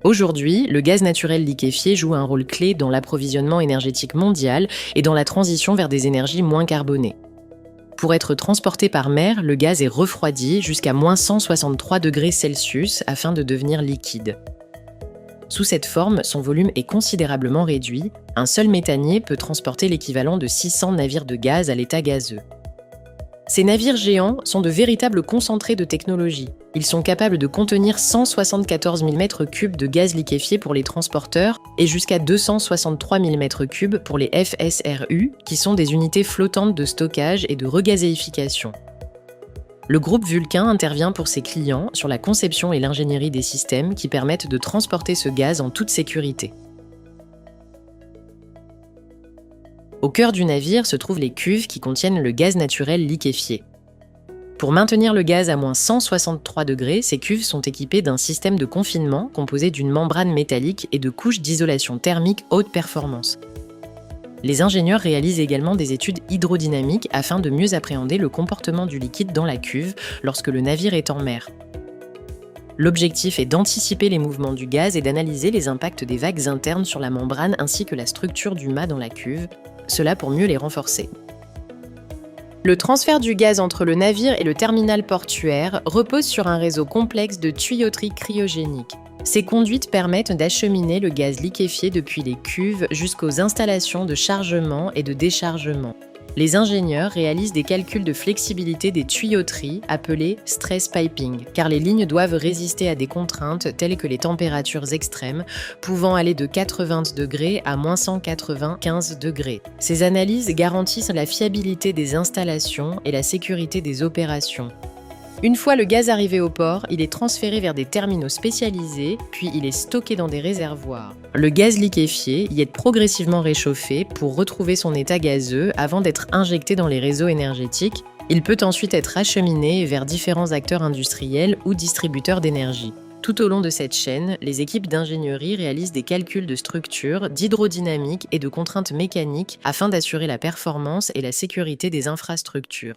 Aujourd'hui, le gaz naturel liquéfié joue un rôle clé dans l'approvisionnement énergétique mondial et dans la transition vers des énergies moins carbonées. Pour être transporté par mer, le gaz est refroidi jusqu'à -163 degrés Celsius afin de devenir liquide. Sous cette forme, son volume est considérablement réduit. Un seul méthanier peut transporter l'équivalent de 600 navires de gaz à l'état gazeux. Ces navires géants sont de véritables concentrés de technologie. Ils sont capables de contenir 174 000 m3 de gaz liquéfié pour les transporteurs et jusqu'à 263 000 m3 pour les FSRU, qui sont des unités flottantes de stockage et de regazéification. Le groupe Vulcain intervient pour ses clients sur la conception et l'ingénierie des systèmes qui permettent de transporter ce gaz en toute sécurité. Au cœur du navire se trouvent les cuves qui contiennent le gaz naturel liquéfié. Pour maintenir le gaz à -163 degrés, ces cuves sont équipées d'un système de confinement composé d'une membrane métallique et de couches d'isolation thermique haute performance. Les ingénieurs réalisent également des études hydrodynamiques afin de mieux appréhender le comportement du liquide dans la cuve lorsque le navire est en mer. L'objectif est d'anticiper les mouvements du gaz et d'analyser les impacts des vagues internes sur la membrane ainsi que la structure du mât dans la cuve, cela pour mieux les renforcer. Le transfert du gaz entre le navire et le terminal portuaire repose sur un réseau complexe de tuyauterie cryogénique. Ces conduites permettent d'acheminer le gaz liquéfié depuis les cuves jusqu'aux installations de chargement et de déchargement. Les ingénieurs réalisent des calculs de flexibilité des tuyauteries appelés stress piping, car les lignes doivent résister à des contraintes telles que les températures extrêmes, pouvant aller de 80 degrés à -195 degrés. Ces analyses garantissent la fiabilité des installations et la sécurité des opérations. Une fois le gaz arrivé au port, il est transféré vers des terminaux spécialisés, puis il est stocké dans des réservoirs. Le gaz liquéfié y est progressivement réchauffé pour retrouver son état gazeux avant d'être injecté dans les réseaux énergétiques. Il peut ensuite être acheminé vers différents acteurs industriels ou distributeurs d'énergie. Tout au long de cette chaîne, les équipes d'ingénierie réalisent des calculs de structure, d'hydrodynamique et de contraintes mécaniques afin d'assurer la performance et la sécurité des infrastructures.